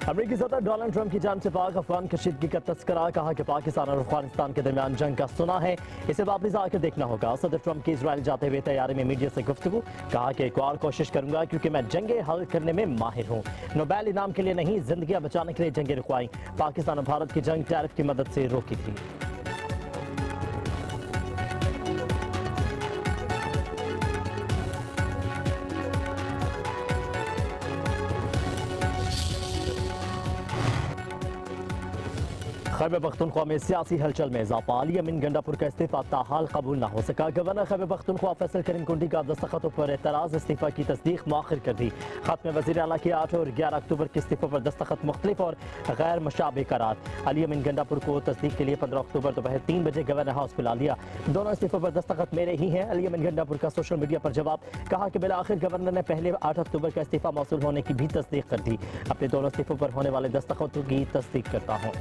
अमेरिकी सदर Donald Trump की जान से पाक अफगान कशीदगी का तस्करा, कहा कि पाकिस्तान और अफगानिस्तान के दरमियान जंग का सुना है, इसे वापस आकर देखना होगा। सदर ट्रंप की इजराइल जाते हुए तैयारी में मीडिया से गुफ्तगू, कहा कि एक और कोशिश करूंगा क्योंकि मैं जंगे हल करने में माहिर हूँ। नोबेल इनाम के लिए नहीं, जिंदगियां बचाने के लिए जंगे रुकवाई। पाकिस्तान और भारत की जंग टैरिफ की मदद से रोकी थी। खैबर पख्तूनख्वा में सियासी हलचल में इजाफा, अली अमीन गंडापुर का इस्तीफा ताहाल कबूल न हो सका। गवर्नर खैबर पख्तूनख्वा फैसल करीम कुंडी का दस्तखतों पर एतराज, इस्तीफा की तस्दीक मौखर कर दी। खत में वज़ीर आला की 8 और 11 अक्टूबर के इस्तीफों पर दस्तखत मुख्तलिफ और गैर मुशाबे करार। अली अमीन गंडापुर को तस्दीक के लिए 15 अक्टूबर दोपहर 3 बजे गवर्नर हाउस बुला लिया। दोनों इस्तीफों पर दस्तखत मेरे ही हैं। अली अमीन गंडापुर का सोशल मीडिया पर जवाब, कहा कि बिला आखिर गवर्नर ने पहले 8 अक्टूबर का इस्तीफा मौसूल होने की भी तस्दीक कर दी। अपने दोनों इस्तीफों पर होने वाले दस्तखतों की तस्दीक करता हूँ।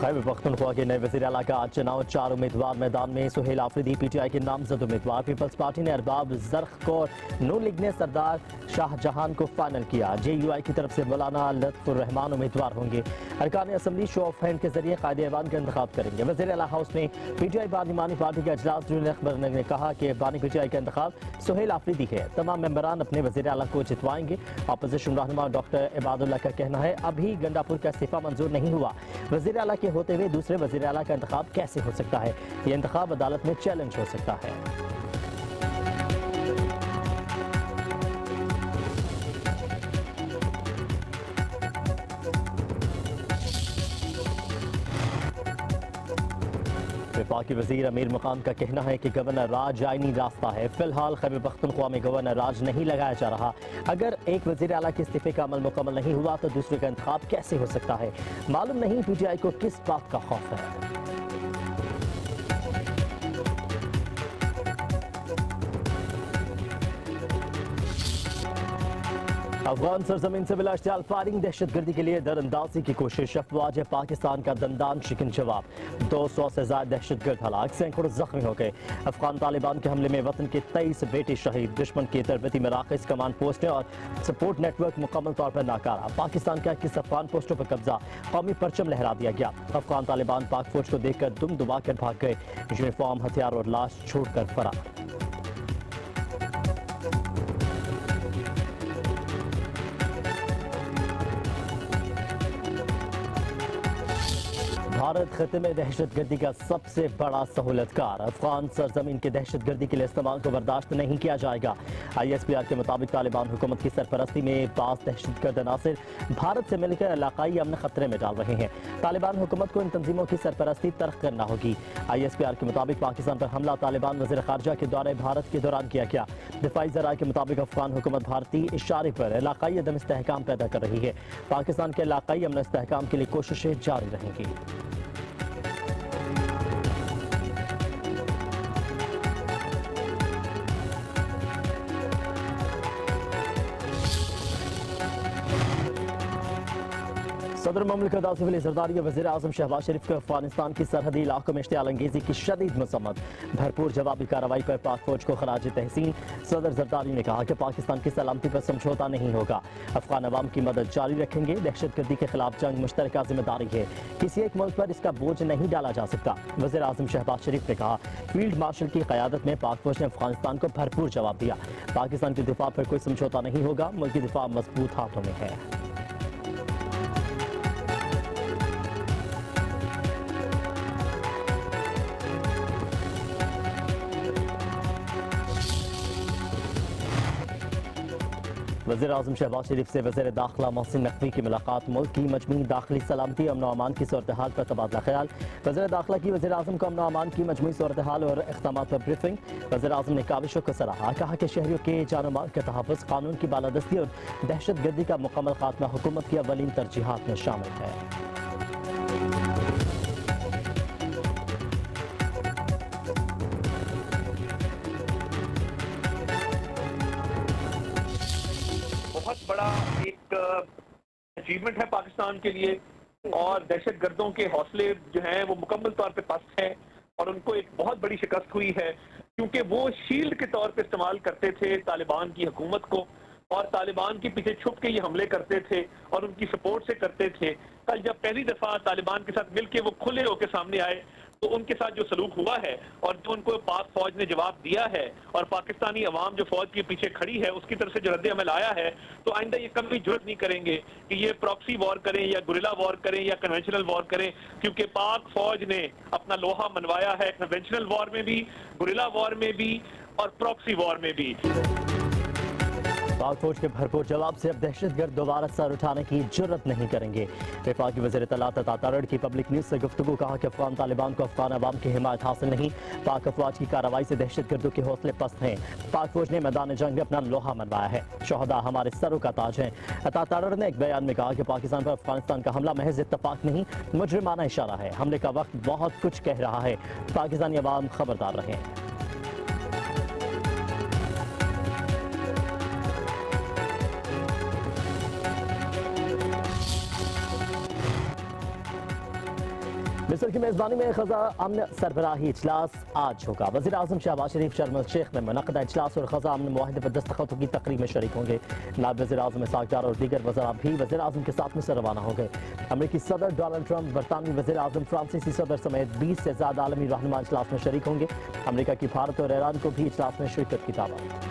खैबर पख्तूनख्वा के नए वज़ीर आला का आज चुनाव, 4 उम्मीदवार मैदान में। सुहेल आफरीदी पीटीआई के नामजद उम्मीदवार। पीपल्स पार्टी ने अरबाब जरख को, नून लीग ने सरदार शाहजहां को फाइनल किया। जेयूआई की तरफ से मौलाना लत्फुर रहमान उम्मीदवार होंगे। अरकान असम्बली शो ऑफ हैंड के जरिए कायदे ऐवान का इंतखाब करेंगे। वज़ीर आला हाउस में पीटीआई पार्लिमानी पार्टी का इजलास, जुनैद अख्तर ने कहा कि बानी पीटीआई का इंतखाब सुहेल आफरीदी है। तमाम मेंबरान अपने वज़ीर आला को जितवाएंगे। अपोजिशन रहनुमा डॉक्टर इबादुल्लाह का कहना है, अभी गंडापुर का इस्तीफा मंजूर नहीं हुआ। वज़ीर आला के होते हुए दूसरे वज़ीर आला का इंतखाब कैसे हो सकता है? यह इंतखाब अदालत में चैलेंज हो सकता है। वफाकी वज़ीर अमीर मकाम का कहना है कि गवर्नर राज आईनी रास्ता है। फिलहाल खैबर पख्तूनख्वा में गवर्नर राज नहीं लगाया जा रहा। अगर एक वज़ीर आला के इस्तीफे का अमल मुकम्मल नहीं हुआ तो दूसरे का इंतखाब कैसे हो सकता है? मालूम नहीं पीटीआई को किस बात का खौफ है। अफगान सरजमीन से बिला इश्तियाल फायरिंग, दहशतगर्दी के लिए दरअंदाजी की कोशिश। अफवाज पाकिस्तान का दंदान शिकन जवाब। 200 से ज्यादा दहशतगर्द हलाक, सैकड़ों जख्मी हो गए। अफगान तालिबान के हमले में वतन के 23 बेटे शहीद। दुश्मन की तरबती मराकज, कमांड पोस्टें और सपोर्ट नेटवर्क मुकम्मल तौर पर नाकारा। पाकिस्तान के 21 अफगान पोस्टों पर कब्जा, कौमी परचम लहरा दिया गया। अफगान तालिबान पाक फौज को देखकर दुम दुबा कर भाग गए। यूनिफॉर्म, हथियार और लाश छोड़कर फरार। भारत खत्े में दहशतगर्दी का सबसे बड़ा सहूलतकार। अफगान सरजमीन के दहशतगर्दी के लिए इस्तेमाल को बर्दाश्त नहीं किया जाएगा। ISPR के मुताबिक तालिबान हुकूमत की सरपरस्ती में बास दहशतगर्द अनासिर भारत से मिलकर इलाकाई अमन खतरे में डाल रहे हैं। तालिबान हुकूमत को इन तंजीमों की सरपरस्ती तर्क करना होगी। ISPR के मुताबिक पाकिस्तान पर हमला तालिबान वज़ीर ख़ारजा के दौरे भारत के दौरान किया गया। दिफाई ज़राए के मुताबिक अफगान हुकूमत भारतीय इशारे पर इलाकाई अदम इस्तेहकाम पैदा कर रही है। पाकिस्तान के इलाकाई अमन इस्तेहकाम के लिए कोशिशें जारी रहेंगी। सदर ममलिकत आसिफ अली जरदारी और वज़ीर आज़म शहबाज शरीफ को अफगानिस्तान की सरहदी इलाकों में इश्तियाल अंगेजी की शदीद मसम्मत। भरपूर जवाबी कार्रवाई पर पाक फौज को खराज तहसीन। सदर जरदारी ने कहा कि पाकिस्तान की सलामती पर समझौता नहीं होगा। अफगान अवाम की मदद जारी रखेंगे। दहशतगर्दी के खिलाफ जंग मुश्तरका जिम्मेदारी है, किसी एक मुल्क पर इसका बोझ नहीं डाला जा सकता। वज़ीर आज़म शहबाज शरीफ ने कहा, फील्ड मार्शल की क़यादत में पाक फौज ने अफगानिस्तान को भरपूर जवाब दिया। पाकिस्तान के दिफा पर कोई समझौता नहीं होगा। मुल्क की दिफा मजबूत हाथों में है। वज़ीर आज़म शहबाज शरीफ से वज़ीर दाखिला मोहसिन नकवी की मुलाकात। मुल्क की मजमूई दाखिली सलामती, अमन व अमान की सूरत हाल पर तबादला ख्याल। वज़ीर दाखिला की वज़ीर आज़म को अमन व अमान की मजमूई सूरत हाल और इक़दामात पर ब्रीफिंग। वज़ीर आज़म ने काविशों को सराहा, कहा कि शहरियों के जान माल के तहफ़्फ़ुज़, कानून की बालादस्ती और दहशतगर्दी का मुकम्मल खात्मा हुकूमत की अव्वलीन तरजीहात में शामिल है। बहुत बड़ा एक अचीवमेंट है पाकिस्तान के लिए और दहशतगर्दों के हौसले जो हैं वो मुकम्मल तौर पे पस्त हैं और उनको एक बहुत बड़ी शिकस्त हुई है, क्योंकि वो शील्ड के तौर पे इस्तेमाल करते थे तालिबान की हुकूमत को और तालिबान के पीछे छुप के ये हमले करते थे और उनकी सपोर्ट से करते थे। कल जब पहली दफा तालिबान के साथ मिलके वो खुले होकर सामने आए तो उनके साथ जो सलूक हुआ है और जो उनको पाक फौज ने जवाब दिया है और पाकिस्तानी अवाम जो फौज के पीछे खड़ी है उसकी तरफ से जो रद्द अमल आया है, तो आइंदा ये कभी जुर्त नहीं करेंगे कि ये प्रॉक्सी वॉर करें या गुरिल्ला वॉर करें या कन्वेंशनल वॉर करें, क्योंकि पाक फौज ने अपना लोहा मनवाया है कन्वेंशनल वॉर में भी, गुरिल्ला वॉर में भी और प्रॉक्सी वॉर में भी। पाक फौज के भरपूर जवाब से अब दहशतगर्द दोबारा सर उठाने की जुर्रत नहीं करेंगे। वफाकी वज़ीर इत्तलात अता तारड़ की पब्लिक न्यूज़ से गुफ्तगू, कहा कि अफगान तालिबान को अफगान अवाम की हिमायत हासिल नहीं, पाक अफवाज की कार्रवाई से दहशतगर्दों के हौसले पस्त हैं। पाक फौज ने मैदान जंग में अपना लोहा मनवाया है, शहदा हमारे सरों का ताज है। अता तारड़ ने एक बयान में कहा कि पाकिस्तान पर अफगानिस्तान का हमला महज इत्तफाक नहीं, मुजरिमाना इशारा है। हमले का वक्त बहुत कुछ कह रहा है, पाकिस्तानी अवाम खबरदार रहें। मिस्र की मेजबानी में खजा अमन सरबराही इजलास आज होगा। वज़ीर आज़म शहबाज शरीफ शर्म अल शेख में मुनक़दा इजलास और खजा अमन मुआहदे पर दस्तखतों की तकरीब में शरीक होंगे। नायब वज़ीर आज़म इसहाक़ डार और दीगर वज़रा भी वज़ीर आज़म के साथ मिस्र रवाना होंगे। अमरीकी सदर डोनाल्ड ट्रंप, बरतानवी वज़ीर आज़म, फ्रांसीसी सदर समेत 20 से ज़्यादा आलमी रहनुमा इजलास में शरीक होंगे। अमरीका की भारत और ईरान को भी इजलास में शिरकत की दावत।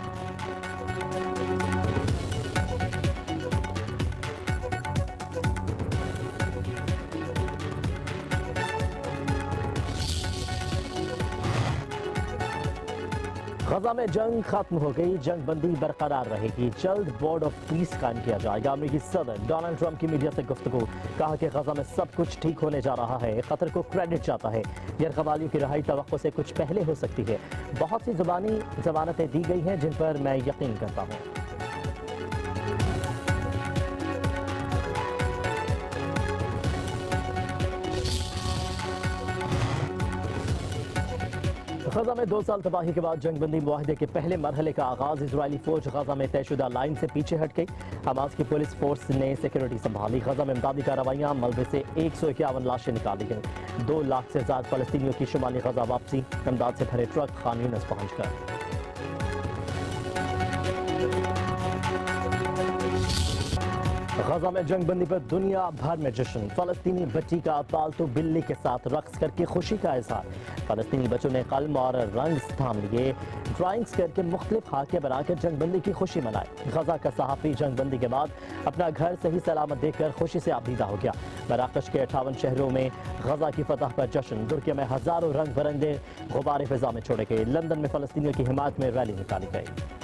गजा में जंग खत्म हो गई, जंग बंदी बरकरार रहेगी, जल्द बोर्ड ऑफ पीस कायम किया जाएगा। अमेरिकी सदर डोनाल्ड ट्रंप की मीडिया से गुफ्तगू, कहा कि गजा में सब कुछ ठीक होने जा रहा है, कतर को क्रेडिट जाता है। गैरकबालियों की रिहाई तवक्को से कुछ पहले हो सकती है। बहुत सी जुबानी जमानतें दी गई हैं जिन पर मैं यकीन करता हूँ। गजा में 2 साल तबाही के बाद जंगबंदी मुआहदे के पहले मरहले का आगाज। इजरायली फौज गजा में तयशुदा लाइन से पीछे हट गई। हमास की पुलिस फोर्स ने सिक्योरिटी संभाली। गजा में इमदादी कार्रवाइयां, मलबे से 151 लाशें निकाली गई। 2 लाख से ज्यादा फलस्तीनियों की शुमाली गजा वापसी। इमदाद से भरे ट्रक खान यूनिस पहुंच गए। गजा में जंगबंदी पर दुनिया भर में जश्न। फलस्तीनी बच्ची का पालतू बिल्ली के साथ रक्स करके खुशी का इजहार। फलस्तीनी बच्चों ने कलम और रंग थाम लिए, ड्राइंग्स करके मुख्तलिफ खाके बनाकर जंगबंदी की खुशी मनाई। गजा का सहाफ़ी जंगबंदी के बाद अपना घर सही सलामत देखकर खुशी से आबीदा हो गया। मराकश के 58 शहरों में गजा की फतह पर जश्न। तुर्की में हजारों रंग बिरंगे गुब्बारे फिजा में छोड़े गए। लंदन में फलस्तीनियों की हिमायत में रैली निकाली गई।